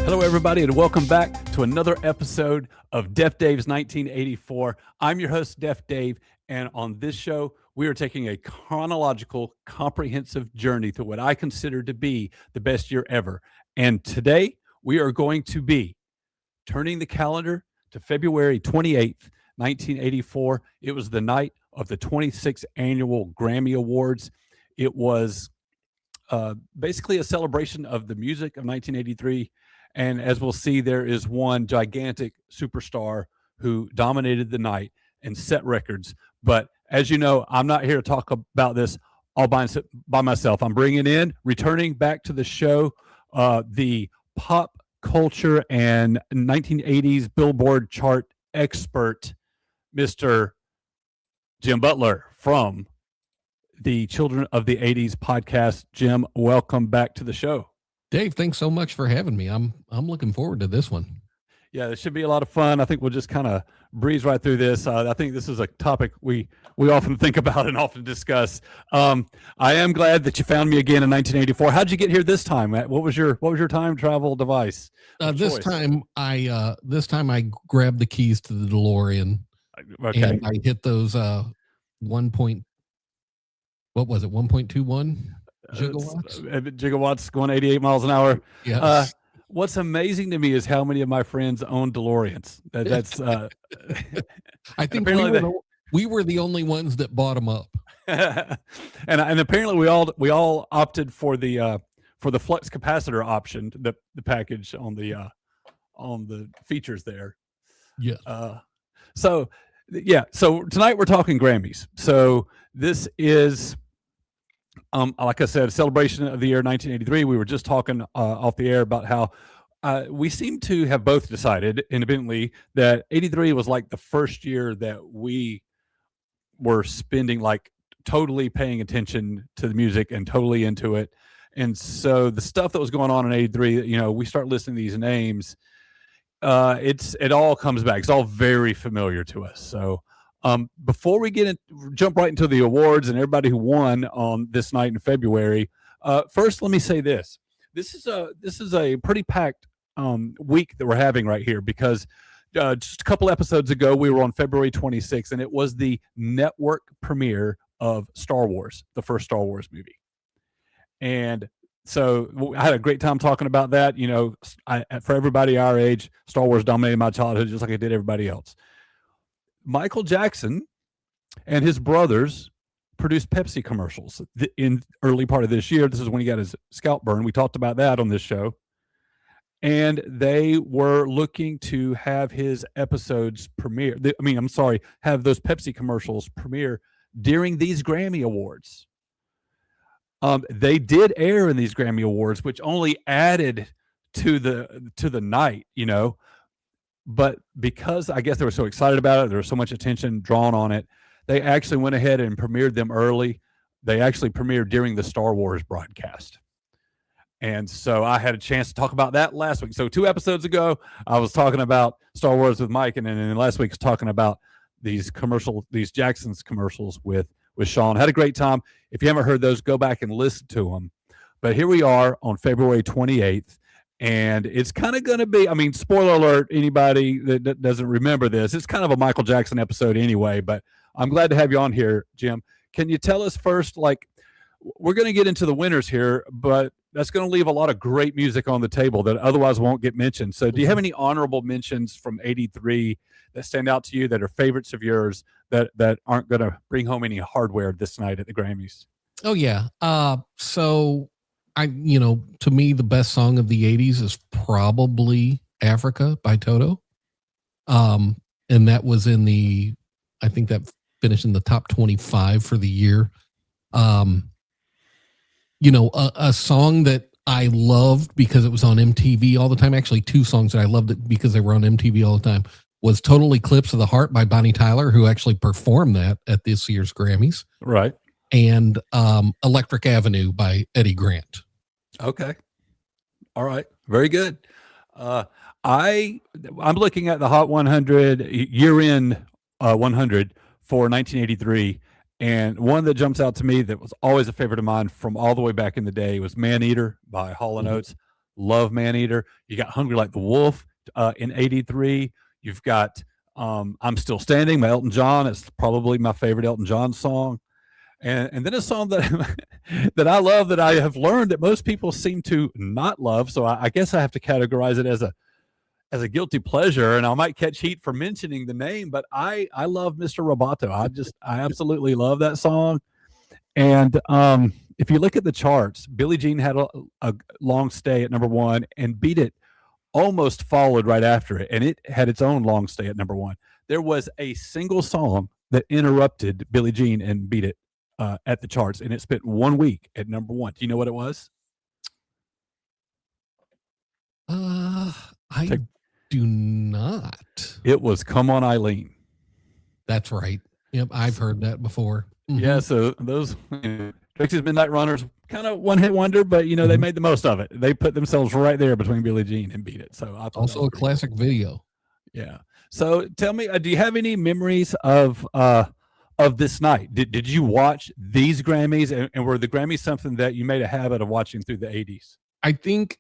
Hello, everybody, and welcome back to another episode of DefDave's 1984. I'm your host, DefDave, and on this show, we are taking a chronological, comprehensive journey through what I consider to be the best year ever. And today, we are going to be turning the calendar to February 28th, 1984. It was the night of the 26th Annual Grammy Awards. It was basically a celebration of the music of 1983. And as we'll see, there is one gigantic superstar who dominated the night and set records. But as you know, I'm not here to talk about this all by myself. I'm returning back to the show, the pop culture and 1980s Billboard chart expert, Mr. Jim Butler from the Children of the 80s podcast. Jim, welcome back to the show. Dave, thanks so much for having me. I'm looking forward to this one. Yeah, it should be a lot of fun. I think we'll just kind of breeze right through this. I think this is a topic we often think about and often discuss. I am glad that you found me again in 1984. How'd you get here this time? What was your time travel device? This time I grabbed the keys to the DeLorean. Okay. And I hit those 1.21 gigawatts going 88 miles an hour. Yes. What's amazing to me is how many of my friends own DeLoreans. That's I think we were the only ones that bought them up. and apparently we all opted for the flux capacitor option, the package on the features there. Yes. So tonight we're talking Grammys. So this is like I said, a celebration of the year 1983. We were just talking off the air about how we seem to have both decided independently that 83 was like the first year that we were spending, like, totally paying attention to the music and totally into it. And so the stuff that was going on in 83, we start listening to these names. It all comes back. It's all very familiar to us. So before we jump right into the awards and everybody who won on this night in February, first let me say this: this is a pretty packed week that we're having right here, because just a couple episodes ago we were on February 26th, and it was the network premiere of Star Wars, the first Star Wars movie, and so I had a great time talking about that. For everybody our age, Star Wars dominated my childhood just like it did everybody else. Michael Jackson and his brothers produced Pepsi commercials in early part of this year. This is when he got his scalp burn. We talked about that on this show. And they were looking to have his episodes premiere. Have those Pepsi commercials premiere during these Grammy Awards. They did air in these Grammy Awards, which only added to the night, But because I guess they were so excited about it, there was so much attention drawn on it, they actually went ahead and premiered them early. They actually premiered during the Star Wars broadcast. And so I had a chance to talk about that last week. So 2 episodes ago, I was talking about Star Wars with Mike, and then last week I was talking about these Jackson's commercials with Sean. Had a great time. If you haven't heard those, go back and listen to them. But here we are on February 28th. And it's kind of going to be, spoiler alert, anybody that doesn't remember this, it's kind of a Michael Jackson episode anyway, but I'm glad to have you on here, Jim. Can you tell us first, we're going to get into the winners here, but that's going to leave a lot of great music on the table that otherwise won't get mentioned. So do you have any honorable mentions from 83 that stand out to you that are favorites of yours that aren't going to bring home any hardware this night at the Grammys? Oh, yeah. So to me, the best song of the 80s is probably Africa by Toto. And that was I think that finished in the top 25 for the year. A song that I loved because it was on MTV all the time. Actually, 2 songs that I loved it because they were on MTV all the time was Total Eclipse of the Heart by Bonnie Tyler, who actually performed that at this year's Grammys. Right. And Electric Avenue by Eddie Grant. Okay. All right. Very good. I'm looking at the Hot 100 year-end 100 for 1983, and one that jumps out to me that was always a favorite of mine from all the way back in the day was Man Eater by Hall & Oates. Love Maneater. You got Hungry Like the Wolf in 83. You've got I'm Still Standing by Elton John. It's probably my favorite Elton John song. And then a song that that I love, that I have learned that most people seem to not love. So I guess I have to categorize it as a guilty pleasure, and I might catch heat for mentioning the name, but I love Mr. Roboto. I absolutely love that song. And if you look at the charts, Billie Jean had a long stay at number one, and Beat It almost followed right after it, and it had its own long stay at number one. There was a single song that interrupted Billie Jean and Beat It at the charts, and it spent 1 week at number one. Do you know what it was? I do not. It was Come On Eileen. That's right. Yep, I've heard that before. Mm-hmm. Yeah, so those Dixie's Midnight Runners, kind of one hit wonder, but they made the most of it. They put themselves right there between Billie Jean and Beat It. So I thought also a classic cool. video. Yeah. So tell me, do you have any memories of this night? Did you watch these Grammys, and were the Grammys something that you made a habit of watching through the 80s? I think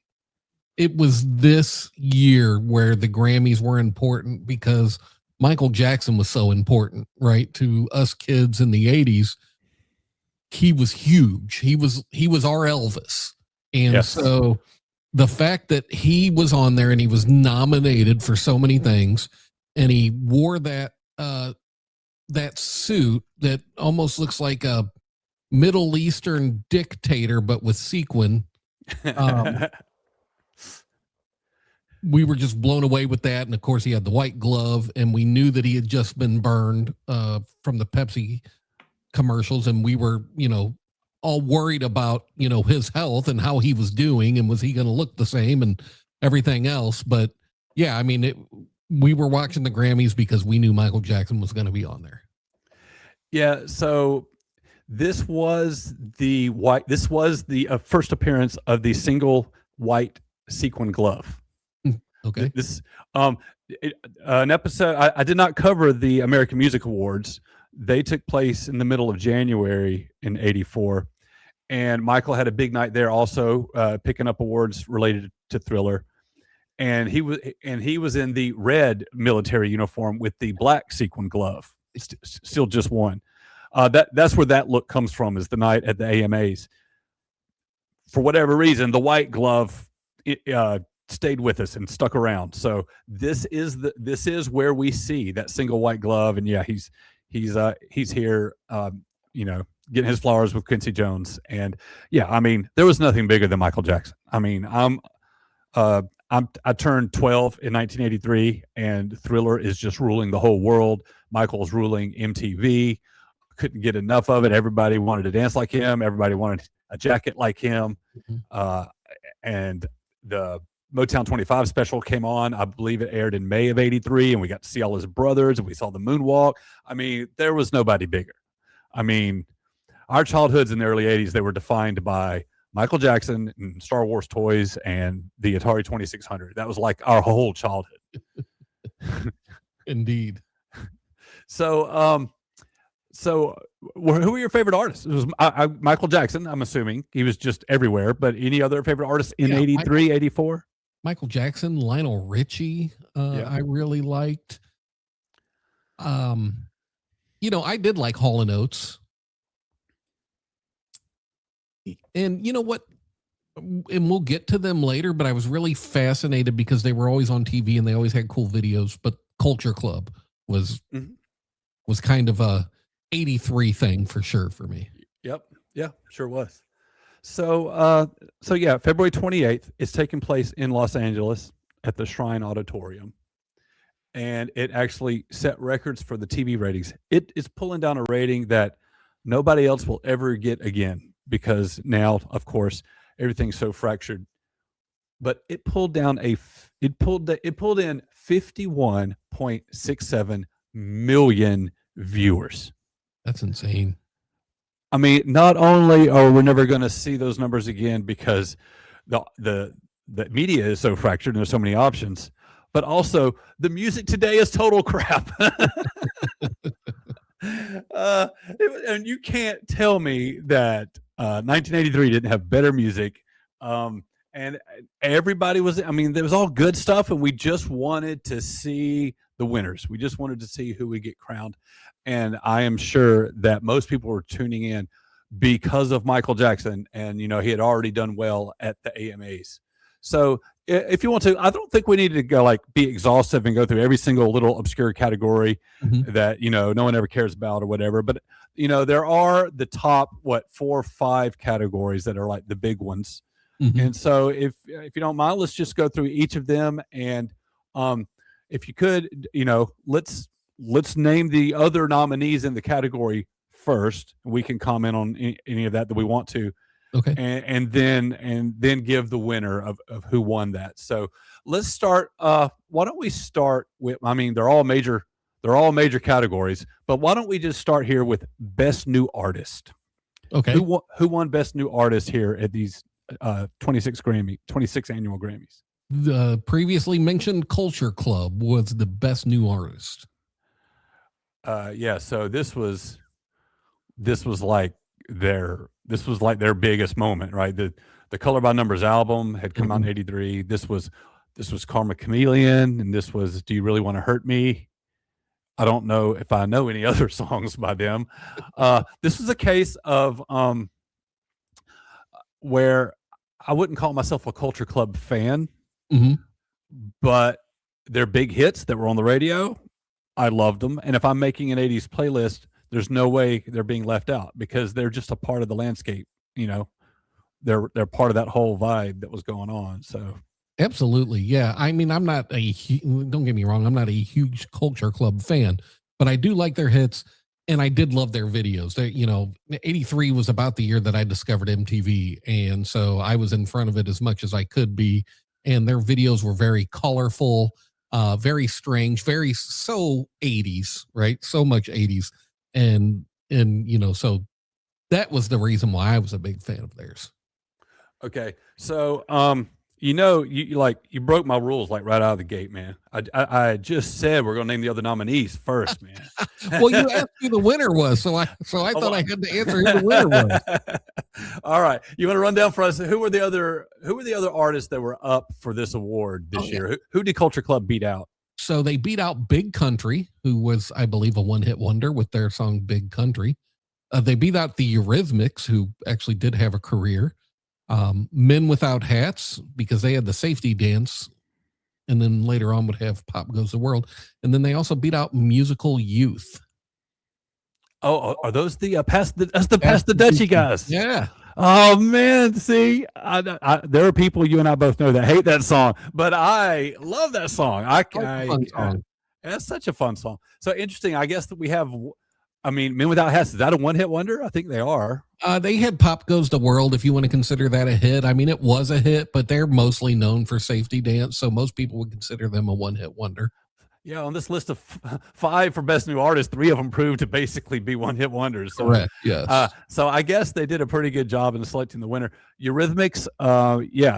it was this year where the Grammys were important because Michael Jackson was so important, right? To us kids in the 80s. He was huge. He was our Elvis. And yes. So the fact that he was on there and he was nominated for so many things, and he wore that suit that almost looks like a Middle Eastern dictator, but with sequin. We were just blown away with that. And of course he had the white glove, and we knew that he had just been burned from the Pepsi commercials. And we were, all worried about, his health and how he was doing, and was he going to look the same and everything else. But yeah, I mean, we were watching the Grammys because we knew Michael Jackson was going to be on there. Yeah. So this was the first appearance of the single white sequin glove. Okay. This an episode. I did not cover the American Music Awards. They took place in the middle of January in 84, and Michael had a big night there, also picking up awards related to Thriller. And he was in the red military uniform with the black sequin glove. It's still just one. That's where that look comes from. Is the night at the AMAs. For whatever reason, the white glove stayed with us and stuck around. So this is where we see that single white glove. And yeah, he's here, getting his flowers with Quincy Jones. And yeah, I mean, there was nothing bigger than Michael Jackson. I mean, I turned 12 in 1983, and Thriller is just ruling the whole world. Michael's ruling MTV. Couldn't get enough of it. Everybody wanted to dance like him. Everybody wanted a jacket like him. Mm-hmm. And the Motown 25 special came on. I believe it aired in May of 83, and we got to see all his brothers, and we saw the moonwalk. I mean, there was nobody bigger. I mean, our childhoods in the early 80s, they were defined by Michael Jackson and Star Wars toys and the Atari 2600. That was like our whole childhood. Indeed. So who were your favorite artists? It was Michael Jackson, I'm assuming. He was just everywhere. But any other favorite artists in 83, 84? Michael Jackson, Lionel Richie, I really liked. I did like Hall & Oates. And you know what? And we'll get to them later, but I was really fascinated because they were always on TV and they always had cool videos. But Culture Club was kind of a 83 thing for sure for me. Yep. Yeah, sure was. So yeah, February 28th, it's taking place in Los Angeles at the Shrine Auditorium. And it actually set records for the TV ratings. It is pulling down a rating that nobody else will ever get again, because now, of course, everything's so fractured. But it pulled in 51.67 million viewers. That's insane. I mean, not only are we never going to see those numbers again because the media is so fractured and there's so many options, but also the music today is total crap. And you can't tell me that 1983 didn't have better music. And and everybody was, I mean, there was all good stuff, and we just wanted to see the winners. We just wanted to see who would get crowned. And I am sure that most people were tuning in because of Michael Jackson, and he had already done well at the AMAs. So if you want to, I don't think we need to go like be exhaustive and go through every single little obscure category that no one ever cares about or whatever. But there are the top 4 or 5 categories that are like the big ones. And so if you don't mind, let's just go through each of them. And if you could, let's name the other nominees in the category first. We can comment on any of that we want to. Okay. And then give the winner of who won that. So let's start. Why don't we start with? I mean, they're all major categories, but why don't we just start here with Best New Artist? Okay. Who won Best New Artist here at these 26 Annual Grammys? The previously mentioned Culture Club was the Best New Artist. Yeah. So this was like their biggest moment, right? The Color by Numbers album had come out in '83. This was Karma Chameleon, and this was Do You Really Want to Hurt Me? I don't know if I know any other songs by them. This was a case of where I wouldn't call myself a Culture Club fan, but their big hits that were on the radio, I loved them. And if I'm making an 80s playlist, there's no way they're being left out because they're just a part of the landscape. They're part of that whole vibe that was going on. So absolutely. Yeah. I mean, don't get me wrong. I'm not a huge Culture Club fan, but I do like their hits. And I did love their videos. 83 was about the year that I discovered MTV. And so I was in front of it as much as I could be. And their videos were very colorful, very strange, so 80s, right? So much 80s. And so that was the reason why I was a big fan of theirs. Okay. So, you broke my rules like right out of the gate, man. I just said we're going to name the other nominees first, man. Well, you asked who the winner was, so I thought I had to answer who the winner was. All right, you want to run down for us? Who were the other artists that were up for this award this year? Who did Culture Club beat out? So they beat out Big Country, who was, I believe, a one-hit wonder with their song Big Country. They beat out the Eurythmics, who actually did have a career. Men Without Hats, because they had the Safety Dance, and then later on would have Pop Goes the World. And then they also beat out Musical Youth. Oh, are those the Pass the Dutchie guys? Yeah. Oh man, see, there are people you and I both know that hate that song, but I love that song. That's such a fun song. So interesting. I guess that we have. I mean, Men Without Hats, is that a one-hit wonder? I think they are. They had Pop Goes the World, if you want to consider that a hit. I mean, it was a hit, but they're mostly known for Safety Dance, so most people would consider them a one-hit wonder. Yeah, on this list of 5 for Best New Artist, 3 of them proved to basically be one-hit wonders. So, correct, yes. So I guess they did a pretty good job in selecting the winner. Eurythmics,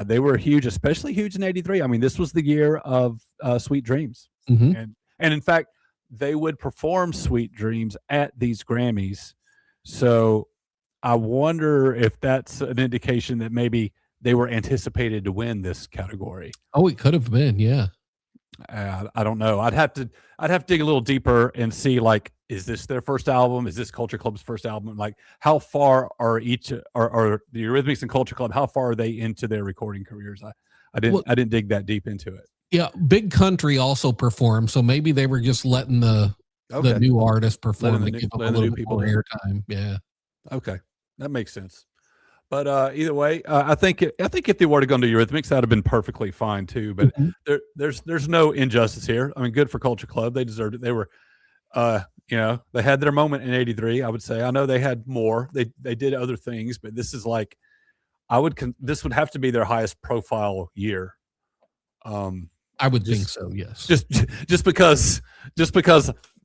they were huge, especially huge in '83. I mean, this was the year of Sweet Dreams. And in fact, they would perform Sweet Dreams at these Grammys. So I wonder if that's an indication that maybe they were anticipated to win this category. Oh, it could have been, yeah. I don't know. I'd have to dig a little deeper and see, like, is this their first album? Is this Culture Club's first album? Like, how far are the Eurythmics and Culture Club? How far are they into their recording careers? I didn't dig that deep into it. Yeah, Big Country also performed, so maybe they were just letting the new artist perform to give them a little bit more airtime. Yeah. Okay, that makes sense. But either way, I think if they were to go to Eurythmics, that'd have been perfectly fine too. But there's no injustice here. I mean, good for Culture Club; they deserved it. They were, they had their moment in '83. I would say. I know they had more. They did other things, but this is like, this would have to be their highest profile year. I would think so, yes. Just because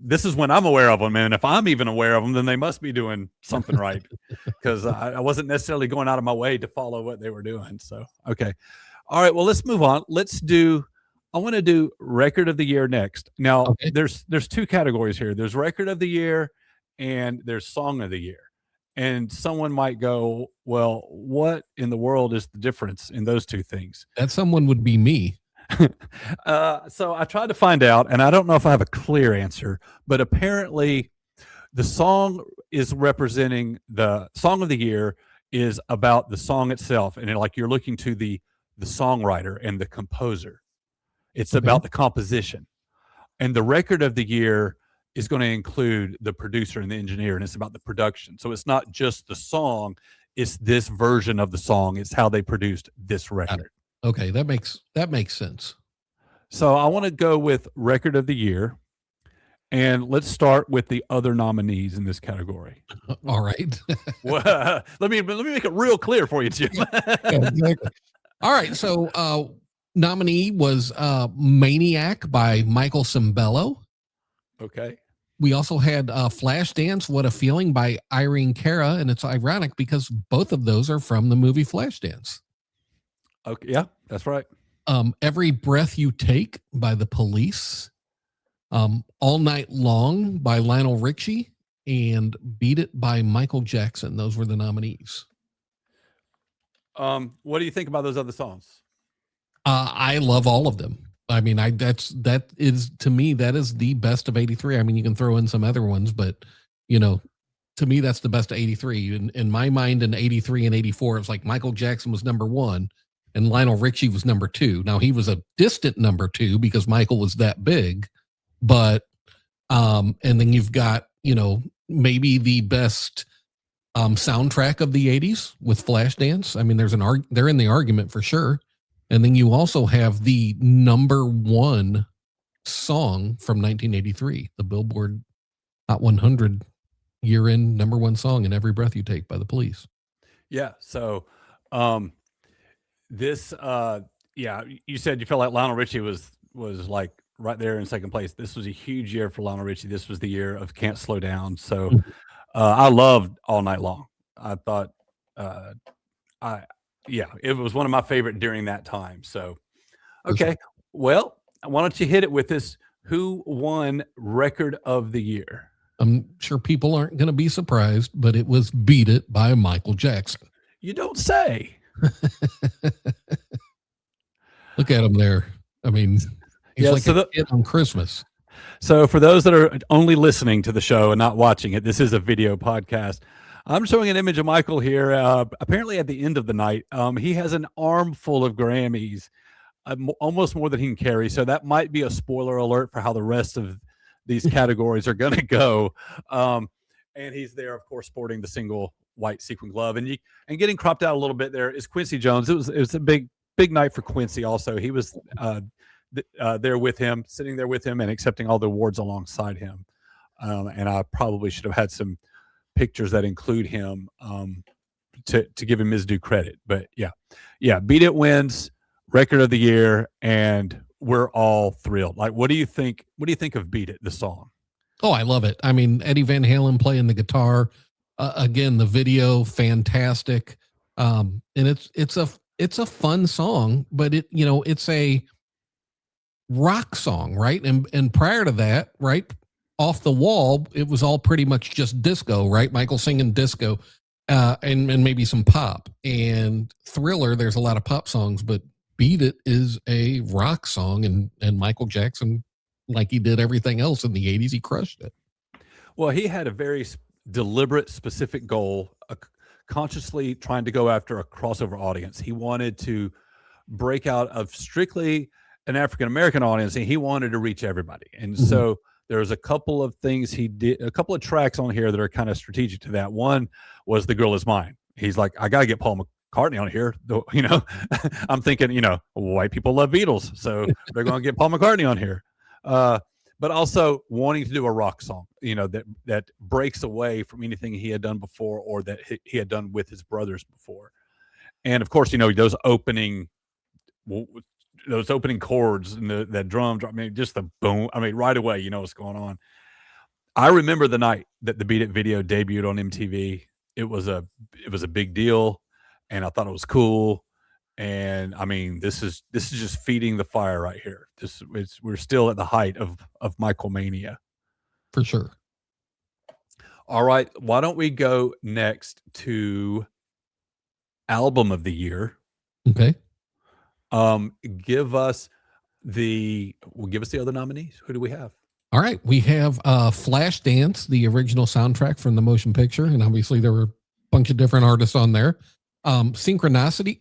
this is when I'm aware of them, and if I'm even aware of them, then they must be doing something right, because I wasn't necessarily going out of my way to follow what they were doing. So, okay. All right, well, let's move on. I want to do Record of the Year next. Now, there's 2 categories here. There's Record of the Year and there's Song of the Year. And someone might go, well, what in the world is the difference in those two things? That someone would be me. So I tried to find out, and I don't know if I have a clear answer, but apparently the song is representing the song of the year is about the song itself. And like you're looking to the songwriter and the composer. It's Okay. about the composition. And the record of the year is going to include the producer and the engineer, and it's about the production. So it's not just the song, it's this version of the song. It's how they produced this record. Okay, that makes sense. So I want to go with record of the year, and let's start with the other nominees in this category. All right. Well, let me make it real clear for you, Jim. Yeah, exactly. All right, so nominee was Maniac by Michael Cimbello. Okay. We also had Flashdance, What a Feeling by Irene Cara, and it's ironic because both of those are from the movie Flashdance. Okay, yeah, that's right. Every Breath You Take by The Police, All Night Long by Lionel Richie, and Beat It by Michael Jackson. Those were the nominees. What do you think about those other songs? I love all of them. I mean, that is to me, that is the best of 83. I mean, you can throw in some other ones, but to me, that's the best of 83. In my mind, in 83 and 84, it's like Michael Jackson was number one and Lionel Richie was number two. Now he was a distant number two because Michael was that big, but and then you've got, maybe the best soundtrack of the 80s with Flashdance. I mean, they're in the argument for sure. And then you also have the number one song from 1983, the Billboard Hot 100 year-end number one song, "And Every Breath You Take" by The Police. Yeah. So, this, you said you felt like Lionel Richie was like right there in second place. This was a huge year for Lionel Richie. This was the year of Can't Slow Down. So, I loved All Night Long. I thought, it was one of my favorite during that time. So, okay. Well, why don't you hit it with this? Who won record of the year? I'm sure people aren't going to be surprised, but it was Beat It by Michael Jackson. You don't say. Look at him there. I mean, he's like so a kid on Christmas. So for those that are only listening to the show and not watching it, this is a video podcast. I'm showing an image of Michael here. Apparently at the end of the night, he has an armful of Grammys, almost more than he can carry. So that might be a spoiler alert for how the rest of these categories are going to go. And he's there, of course, sporting the single white sequin glove, and getting cropped out a little bit there is Quincy Jones. It was a big night for Quincy. Also, he was there with him, sitting there with him, and accepting all the awards alongside him. And I probably should have had some pictures that include him to give him his due credit. But yeah, Beat It wins record of the year, and we're all thrilled. Like, what do you think? What do you think of Beat It, the song? Oh, I love it. I mean, Eddie Van Halen playing the guitar. Again, the video, fantastic. And it's a fun song, but it's a rock song, right? And prior to that, right, Off the Wall, it was all pretty much just disco, right? Michael singing disco, and maybe some pop. And Thriller, there's a lot of pop songs, but Beat It is a rock song, and Michael Jackson, like he did everything else in the 80s, he crushed it. Well, he had a very deliberate, specific goal, consciously trying to go after a crossover audience. He wanted to break out of strictly an African-American audience, and he wanted to reach everybody. And so there's a couple of things he did, a couple of tracks on here that are kind of strategic to that. One was The Girl Is Mine. He's like, I got to get Paul McCartney on here. I'm thinking, white people love Beatles, so they're going to get Paul McCartney on here. But also wanting to do a rock song, that breaks away from anything he had done before or that he had done with his brothers before. And of course, those opening chords and that drum drop, just the boom. Right away, you know what's going on. I remember the night that the Beat It video debuted on MTV. It was a big deal, and I thought it was cool. And this is just feeding the fire right here. We're still at the height of Michael mania, for sure. All right. Why don't we go next to album of the year? Okay. Give us the other nominees. Who do we have? All right. We have Flashdance, the original soundtrack from the motion picture. And obviously there were a bunch of different artists on there. Synchronicity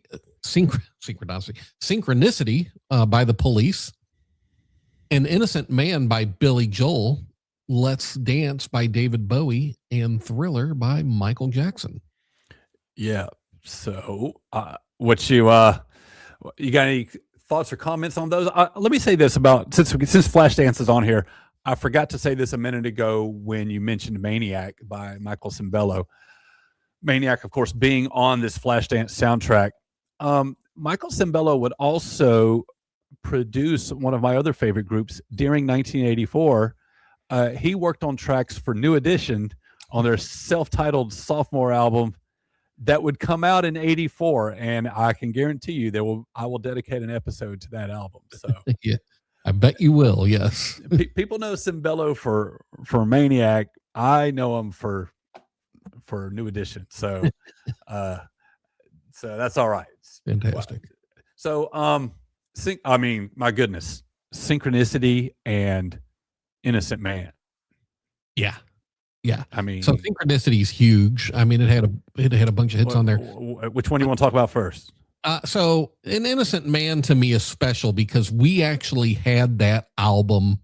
by The Police. An Innocent Man by Billy Joel. Let's Dance by David Bowie. And Thriller by Michael Jackson. Yeah. So what you got any thoughts or comments on those? Let me say this about since Flashdance is on here. I forgot to say this a minute ago when you mentioned Maniac by Michael Cimbello. Maniac, of course, being on this Flashdance soundtrack. Michael Cimbello would also produce one of my other favorite groups during 1984. He worked on tracks for New Edition on their self-titled sophomore album that would come out in 84, and I can guarantee you I will dedicate an episode to that album. So yeah, I bet you will. Yes. People know Cimbello for Maniac. I know him for New Edition. So so that's all right. Fantastic. So my goodness, Synchronicity and Innocent Man. Yeah. Yeah. I mean, so Synchronicity is huge. I mean, it had a bunch of hits on there. Which one do you want to talk about first? So An Innocent Man to me is special because we actually had that album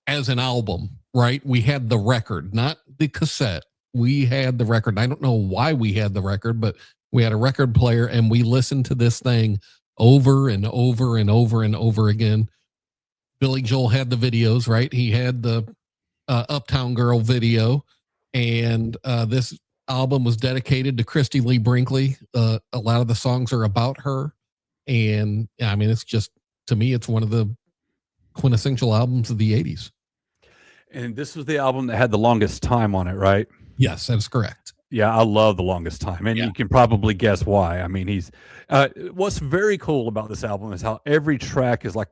as an album, right? We had the record, not the cassette. We had the record. I don't know why we had the record, but we had a record player and we listened to this thing over and over and over and over again. Billy Joel had the videos, right? He had the Uptown Girl video, and this album was dedicated to Christy Lee Brinkley. A lot of the songs are about her, and I mean, it's just, to me, it's one of the quintessential albums of the 80s. And this was the album that had the longest time on it, right? Yes, that's correct. Yeah, I love The Longest Time, and you can probably guess why. I mean, what's very cool about this album is how every track is like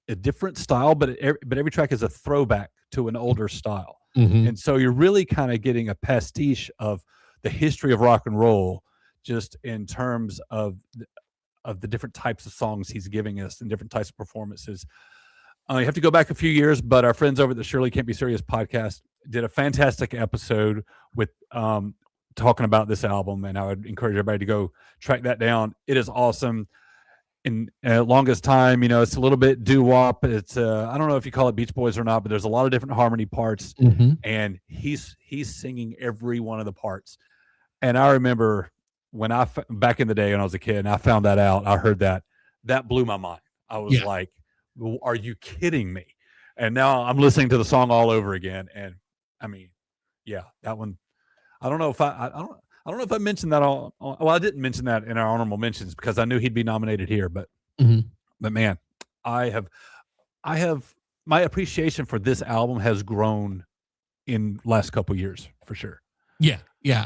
a different style, but every track is a throwback to an older style. Mm-hmm. And so you're really kind of getting a pastiche of the history of rock and roll, just in terms of the different types of songs he's giving us and different types of performances. You have to go back a few years, but our friends over at the Shirley Can't Be Serious podcast did a fantastic episode with talking about this album, and I would encourage everybody to go track that down. It is awesome. In Longest Time, it's a little bit doo-wop. It's I don't know if you call it Beach Boys or not, but there's a lot of different harmony parts, and he's singing every one of the parts. And I remember when back in the day when I was a kid, and I found that out, I heard that blew my mind. I was like, "Are you kidding me?" And now I'm listening to the song all over again, and I mean, yeah, that one. I don't know if I don't know if I mentioned that all. Well, I didn't mention that in our honorable mentions because I knew he'd be nominated here. But but man, I have my appreciation for this album has grown in last couple years for sure. Yeah.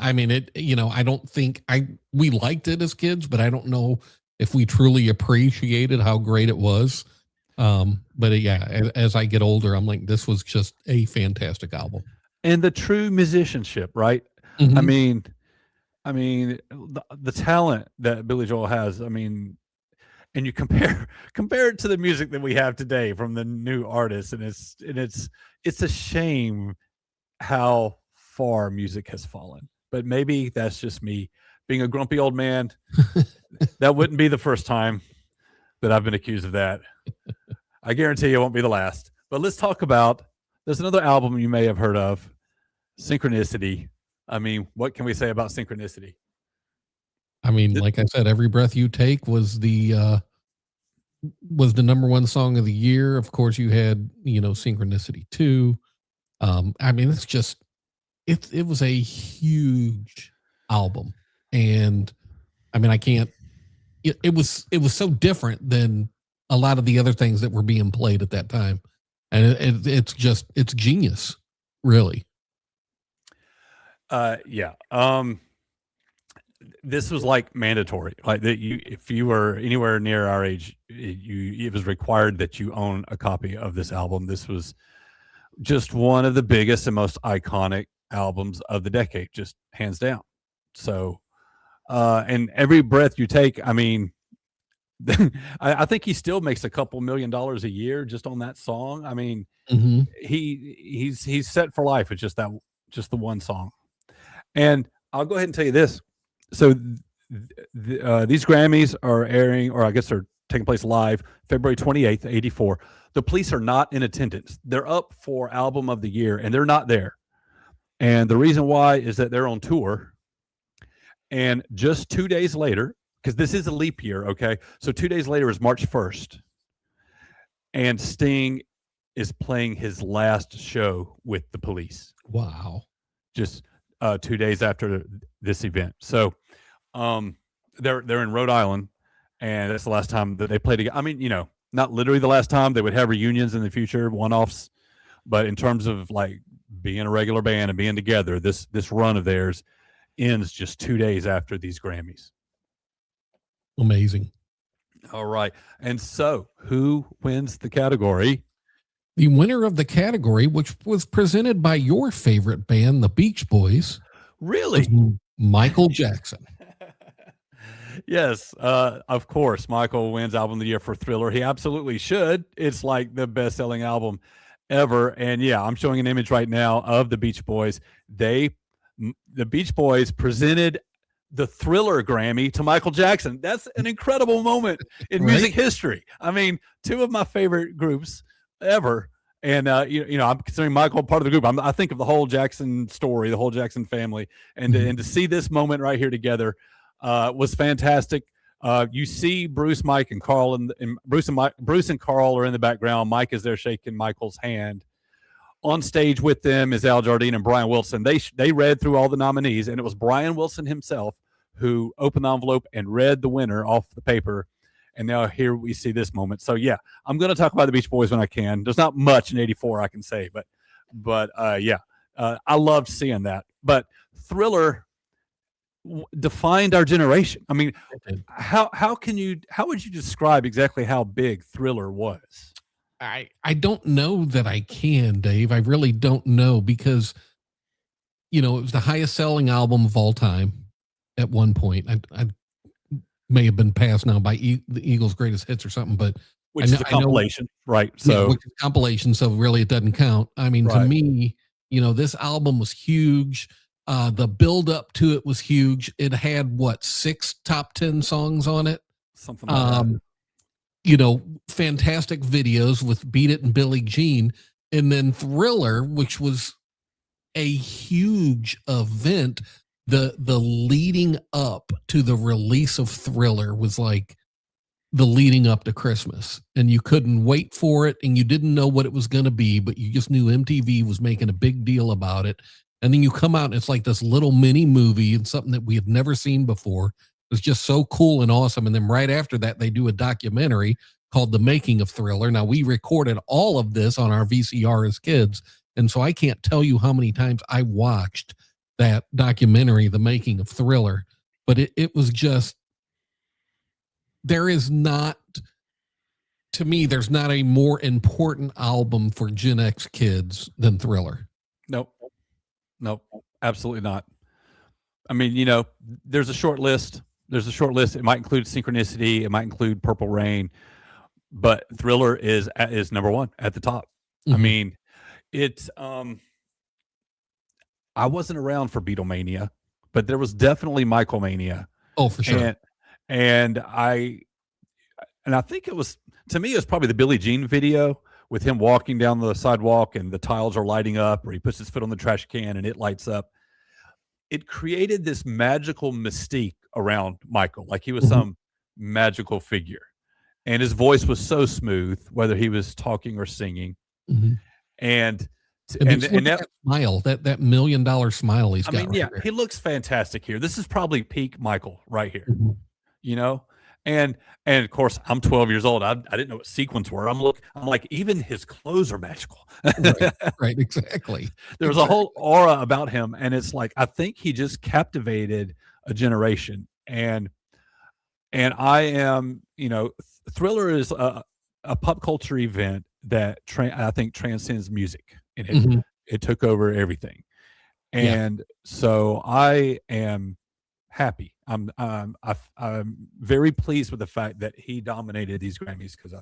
I mean, I don't think we liked it as kids, but I don't know if we truly appreciated how great it was. But as I get older, I'm like, this was just a fantastic album. And the true musicianship, right? Mm-hmm. I mean, the talent that Billy Joel has. I mean, and you compare it to the music that we have today from the new artists, and it's a shame how far music has fallen. But maybe that's just me being a grumpy old man. That wouldn't be the first time that I've been accused of that. I guarantee you it won't be the last. But let's talk about. There's another album you may have heard of, Synchronicity. I mean, what can we say about Synchronicity? I mean, like I said, Every Breath You Take was the number one song of the year. Of course, you had, Synchronicity 2. I mean, it's just, it was a huge album. And I mean, it was so different than a lot of the other things that were being played at that time. And it's genius, really. This was like mandatory, like that if you were anywhere near our age, it was required that you own a copy of this album. This was just one of the biggest and most iconic albums of the decade, just hands down. So, and Every Breath You Take, I mean, I think he still makes a couple $1,000,000 a year just on that song. I mean, Mm-hmm. he's set for life with just the one song. And I'll go ahead and tell you this. So these Grammys are airing, or I guess they're taking place live, February 28th, 84. The Police are not in attendance. They're up for Album of the Year, and they're not there. And the reason why is that they're on tour. And just 2 days later, because this is a leap year, okay? So 2 days later is March 1st. And Sting is playing his last show with the Police. Wow. Just 2 days after this event. So they're in Rhode Island, and that's the last time that they play together. I mean, you know, not literally the last time. They would have reunions in the future, one-offs. But in terms of like being a regular band and being together, this run of theirs ends just 2 days after these Grammys. Amazing. All right. And so who wins the category? The winner of the category, which was presented by your favorite band, the Beach Boys. Really? Michael Jackson. Yes, of course. Michael wins Album of the Year for Thriller. He absolutely should. It's like the best-selling album ever. And yeah, I'm showing an image right now of the Beach Boys. The Beach Boys presented the Thriller Grammy to Michael Jackson. That's an incredible moment in music history. I mean, two of my favorite groups ever. And, you know, I'm considering Michael part of the group. I think of the whole Jackson story, the whole Jackson family. And, and to see this moment right here together was fantastic. You see Bruce, Mike, and Carl, and Bruce and Carl are in the background. Mike is there shaking Michael's hand. On stage with them is Al Jardine and Brian Wilson. They read through all the nominees, and it was Brian Wilson himself who opened the envelope and read the winner off the paper. And now here we see this moment. So yeah, I'm going to talk about the Beach Boys when I can. There's not much in '84 I can say, but yeah, I loved seeing that. But Thriller defined our generation. I mean, how would you describe exactly how big Thriller was? I don't know that I can, Dave. I really don't know, because, you know, it was the highest selling album of all time at one point. I may have been passed now by the Eagles' greatest hits or something, but which is a compilation, right? So yeah, which is a compilation. So really it doesn't count. I mean, to me, you know, this album was huge. The build up to it was huge. It had 6 top 10 songs on it. Something like that. You know, fantastic videos with Beat It and Billie Jean, and then Thriller, which was a huge event. The leading up to the release of Thriller was like the leading up to Christmas, and you couldn't wait for it, and you didn't know what it was going to be, but you just knew MTV was making a big deal about it. And then you come out and it's like this little mini movie and something that we had never seen before. It was just so cool and awesome. And then right after that, they do a documentary called The Making of Thriller. Now, we recorded all of this on our VCR as kids, and so I can't tell you how many times I watched that documentary, The Making of Thriller. But it was just, there's not a more important album for Gen X kids than Thriller. Nope, absolutely not. I mean, you know, there's a short list. It might include Synchronicity. It might include Purple Rain, but Thriller is number one at the top. Mm-hmm. I mean, it's I wasn't around for Beatlemania, but there was definitely Michael Mania. Oh, for sure. And I think it was, to me, it was probably the Billie Jean video with him walking down the sidewalk and the tiles are lighting up, or he puts his foot on the trash can and it lights up. It created this magical mystique around Michael, like he was some magical figure. And his voice was so smooth, whether he was talking or singing. Mm-hmm. And that smile, that $1 million smile he's got. I mean, yeah, he looks fantastic here. This is probably peak Michael right here, you know? And of course, I'm 12 years old. I didn't know what sequins were. I'm like, even his clothes are magical. Right, exactly. There was a whole aura about him, and it's like, I think he just captivated a generation. And I am, you know, Thriller is a pop culture event that I think transcends music, and it took over everything. And so I am happy. I'm very pleased with the fact that he dominated these Grammys because I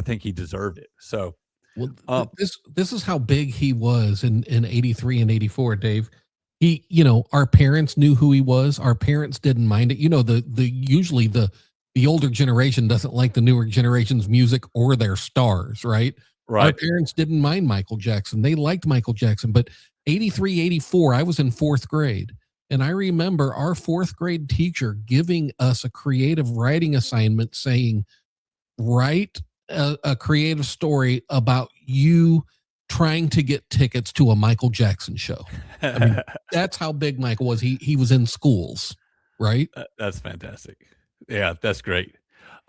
think he deserved it. So Well, this is how big he was in 83 and 84, Dave. He, our parents knew who he was. Our parents didn't mind it. Usually the older generation doesn't like the newer generation's music or their stars, right? right. Our parents didn't mind Michael Jackson. They liked Michael Jackson, but 83, 84, I was in fourth grade. And I remember our fourth grade teacher giving us a creative writing assignment saying, write a creative story about you trying to get tickets to a Michael Jackson show. I mean, that's how big Michael was. He was in schools, right? That's fantastic. Yeah, that's great.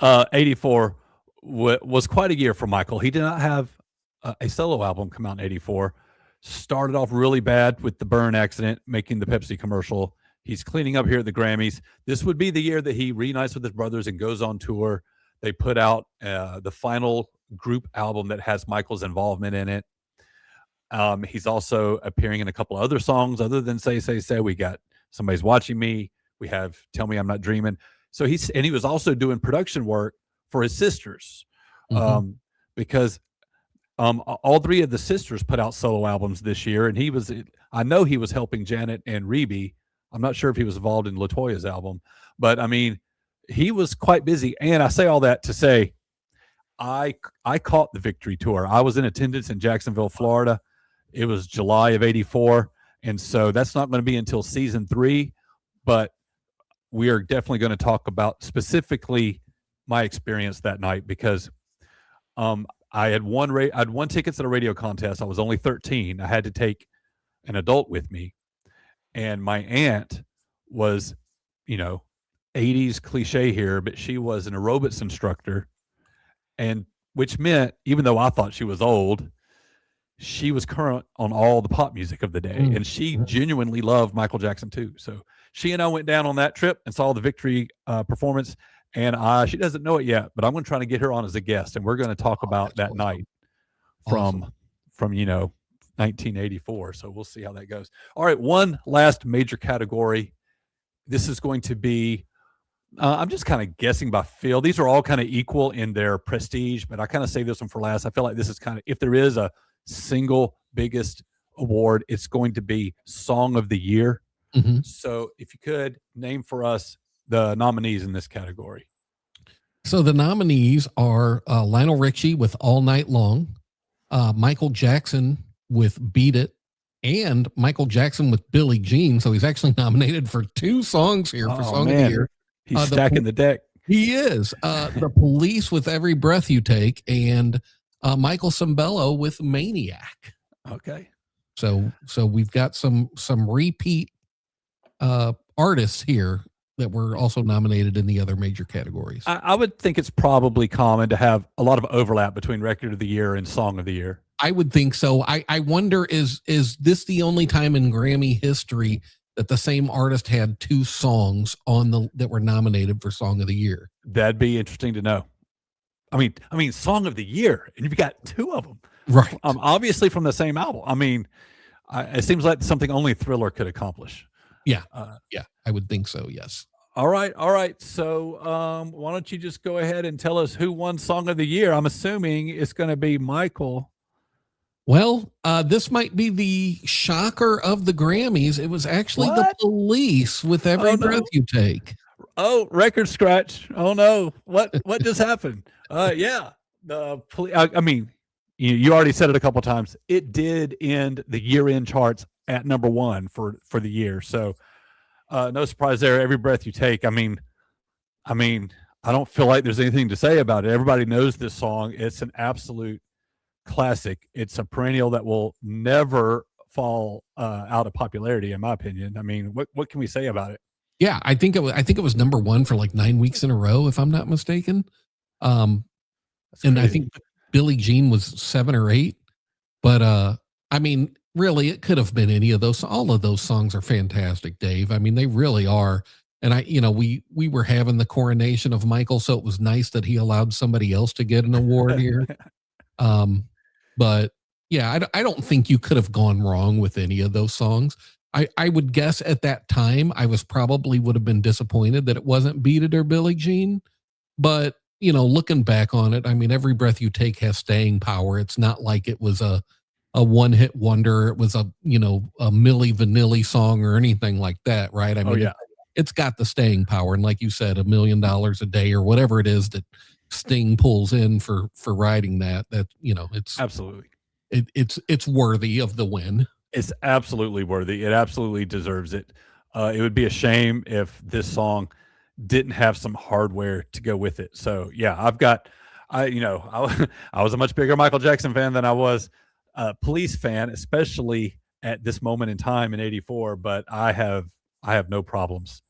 84 was quite a year for Michael. He did not have a solo album come out in 84. Started off really bad with the burn accident, making the Pepsi commercial. He's cleaning up here at the Grammys. This would be the year that he reunites with his brothers and goes on tour. They put out the final group album that has Michael's involvement in it. He's also appearing in a couple of other songs other than Say, Say, Say. We got Somebody's Watching Me. We have Tell Me I'm Not Dreaming. So he was also doing production work for his sisters, because all three of the sisters put out solo albums this year, and I know he was helping Janet and Rebe. I'm not sure if he was involved in LaToya's album, but I mean, he was quite busy. And I say all that to say, I caught the Victory Tour. I was in attendance in Jacksonville, Florida. It was July of 84. And so that's not going to be until season 3, but we are definitely going to talk about specifically my experience that night, because I had won tickets at a radio contest. I was only 13. I had to take an adult with me, and my aunt was, 80s cliche here, but she was an aerobics instructor, and which meant, even though I thought she was old, she was current on all the pop music of the day, and she genuinely loved Michael Jackson too. So she and I went down on that trip and saw the Victory performance, and she doesn't know it yet, but I'm going to try to get her on as a guest, and we're going to talk about that night from 1984. So we'll see how that goes. All right, one last major category. This is going to be, I'm just kind of guessing by feel. These are all kind of equal in their prestige, but I kind of save this one for last. I feel like this is kind of, if there is a single biggest award, it's going to be Song of the Year. So if you could name for us the nominees in this category. So the nominees are Lionel Richie with All Night Long, Michael Jackson with Beat It, and Michael Jackson with Billie Jean. So he's actually nominated for 2 songs here for Song of the Year. He's stacking the deck. He is. The Police with Every Breath You Take, and Michael Sembello with Maniac. Okay. So we've got some repeat artists here that were also nominated in the other major categories. I would think it's probably common to have a lot of overlap between Record of the Year and Song of the Year. I would think so. I wonder, is this the only time in Grammy history that the same artist had 2 songs that were nominated for Song of the Year? That'd be interesting to know. I mean, Song of the Year, and you've got 2 of them, right? Obviously from the same album. I mean, it seems like something only Thriller could accomplish. Yeah, I would think so. Yes. All right. So, why don't you just go ahead and tell us who won Song of the Year? I'm assuming it's going to be Michael. Well, this might be the shocker of the Grammys. It was actually the Police with Every Breath You Take. Oh, record scratch. Oh no. What just happened? Yeah. I mean, you already said it a couple of times. It did end the year-end charts at number 1 for the year. So, no surprise there. Every Breath You Take. I mean, I don't feel like there's anything to say about it. Everybody knows this song. It's an absolute classic. It's a perennial that will never fall out of popularity, in my opinion. I mean, what can we say about it? Yeah, I think it was number 1 for like 9 weeks in a row, if I'm not mistaken. And I think Billie Jean was 7 or 8. But I mean, really, it could have been any of those. All of those songs are fantastic, Dave. I mean, they really are. And we were having the coronation of Michael, so it was nice that he allowed somebody else to get an award here. But Yeah, I don't think you could have gone wrong with any of those songs. I would guess at that time I was probably would have been disappointed that it wasn't Beat It or Billie Jean. But, looking back on it, I mean, Every Breath You Take has staying power. It's not like it was a one hit wonder. It was a Milli Vanilli song or anything like that, right? I Oh mean, yeah, it's got the staying power. And like you said, $1 million a day or whatever it is that Sting pulls in for writing that, it's absolutely. it's worthy of the win. It's absolutely worthy. It absolutely deserves it. It would be a shame if this song didn't have some hardware to go with it. So yeah, I was a much bigger Michael Jackson fan than I was a Police fan, especially at this moment in time in '84. But I have no problems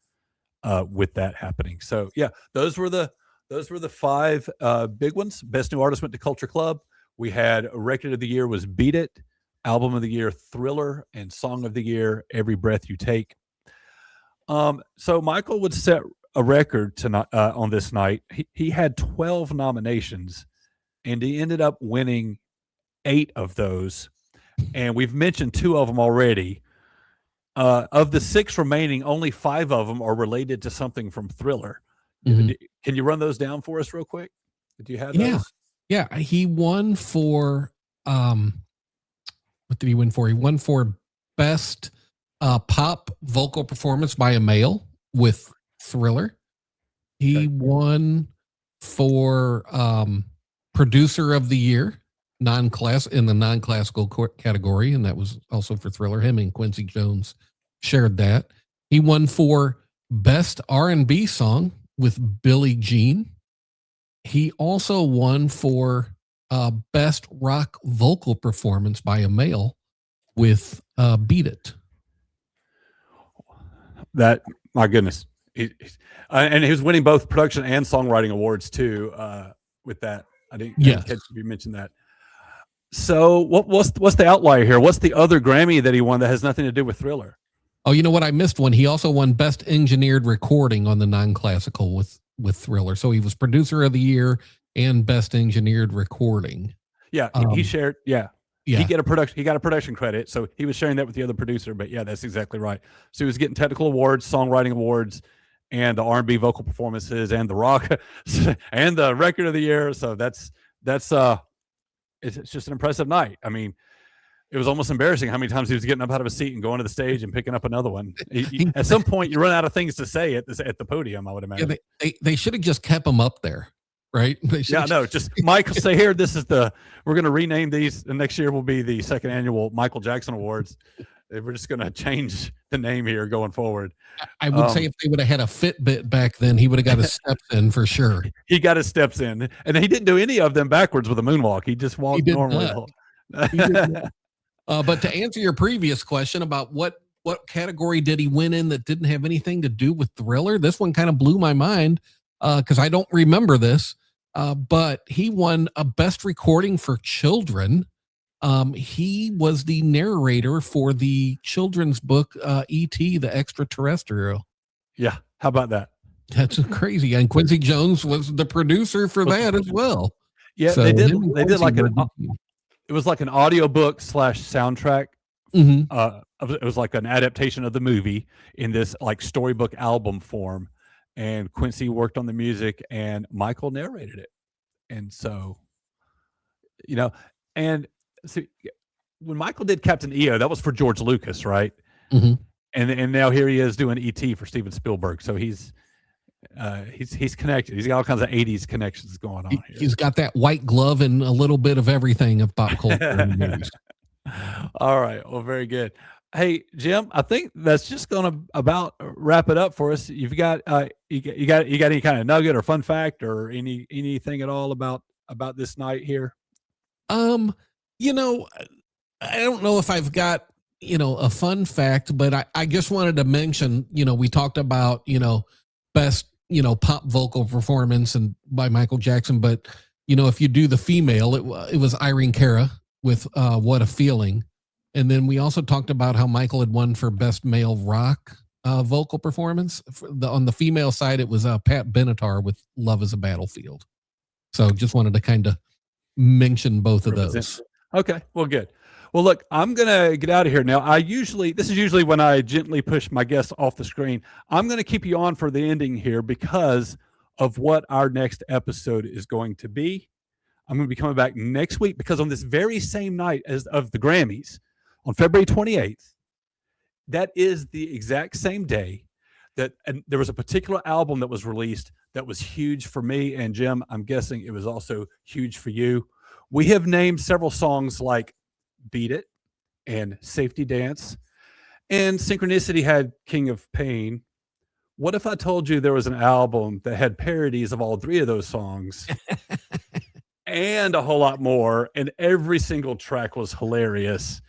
with that happening. So yeah, those were the five big ones. Best New Artist went to Culture Club. We had Record of the Year was Beat It, Album of the Year Thriller, and Song of the Year Every Breath You Take. So Michael would set a record tonight on this night. He had 12 nominations, and he ended up winning 8 of those. And we've mentioned 2 of them already. Of the 6 remaining, only 5 of them are related to something from Thriller. Mhm. Can you run those down for us real quick? Do you have those? Yeah. He won for what did he win for? He won for best pop vocal performance by a male with Thriller. He won for producer of the year in the non-classical category, and that was also for Thriller. Him and Quincy Jones shared that. He won for best R&B song with Billie Jean. He also won for best rock vocal performance by a male with Beat It. That, my goodness. And he was winning both production and songwriting awards too with that. I didn't catch you mentioned that. So what's the outlier here? What's the other Grammy that he won that has nothing to do with Thriller? Oh, you know what? I missed one. He also won best engineered recording on the non-classical with Thriller. So he was producer of the year and best engineered recording. Yeah, he shared. Yeah. He got a production credit, so he was sharing that with the other producer. But yeah, that's exactly right. So he was getting technical awards, songwriting awards, and the R&B vocal performances, and the rock, and the record of the year. So it's just an impressive night. I mean, it was almost embarrassing how many times he was getting up out of his seat and going to the stage and picking up another one. At some point, you run out of things to say at the podium, I would imagine. Yeah, they should have just kept him up there, right? Just Michael, say here, we're going to rename these. And next year will be the second annual Michael Jackson Awards. We're just going to change the name here going forward. I would say if they would have had a Fitbit back then, he would have got his steps in for sure. He got his steps in, and he didn't do any of them backwards with a moonwalk. He just walked normally. But to answer your previous question about what category did he win in that didn't have anything to do with Thriller, this one kind of blew my mind because I don't remember this. But he won a best recording for children. He was the narrator for the children's book E.T. the Extraterrestrial. Yeah, how about that? That's crazy. And Quincy Jones was the producer for that as well. Yeah, so they did like it was like an audiobook / soundtrack. Mm-hmm. It was like an adaptation of the movie in this like storybook album form, and Quincy worked on the music and Michael narrated it. And so, and so when Michael did Captain EO, that was for George Lucas, right? Mm-hmm. And now here he is doing E.T. for Steven Spielberg. So he's connected. He's got all kinds of 80s connections going on here. He's got that white glove and a little bit of everything of pop culture. All right. Well, very good. Hey, Jim, I think that's just going to about wrap it up for us. You've got you got any kind of nugget or fun fact or anything at all about this night here? I don't know if I've got a fun fact, but I just wanted to mention, we talked about best pop vocal performance and by Michael Jackson, but if you do the female, it was Irene Cara with What a Feeling. And then we also talked about how Michael had won for best male rock vocal performance. On the female side, it was Pat Benatar with Love is a Battlefield. So just wanted to kind of mention both of those. Okay, well, good. Well, look, I'm gonna get out of here now. This is usually when I gently push my guests off the screen. I'm gonna keep you on for the ending here because of what our next episode is going to be. I'm gonna be coming back next week because on this very same night as of the Grammys, on February 28th, that is the exact same day that and there was a particular album that was released that was huge for me and Jim. I'm guessing it was also huge for you. We have named several songs like Beat It and Safety Dance, and Synchronicity had King of Pain. What if I told you there was an album that had parodies of all three of those songs and a whole lot more, and every single track was hilarious?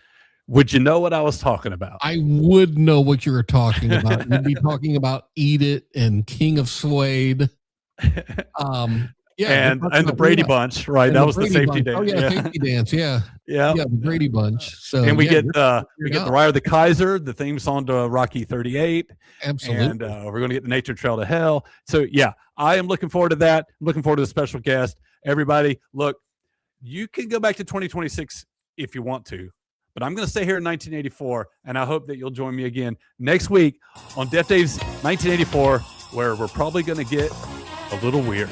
Would you know what I was talking about? I would know what you were talking about. You'd be talking about Eat It and King of Suede. Yeah, and the Brady Bunch, right? And that was the Safety Dance. Dance. Oh yeah, Safety Dance. Yeah, yeah, the Brady Bunch. So and we get the Ride of the Kaiser, the theme song to Rocky 38. Absolutely. And we're going to get the Nature Trail to Hell. So yeah, I am looking forward to that. I'm looking forward to the special guest. Everybody, look, you can go back to 2026 if you want to, but I'm going to stay here in 1984, and I hope that you'll join me again next week on DefDave's 1984, where we're probably going to get a little weird.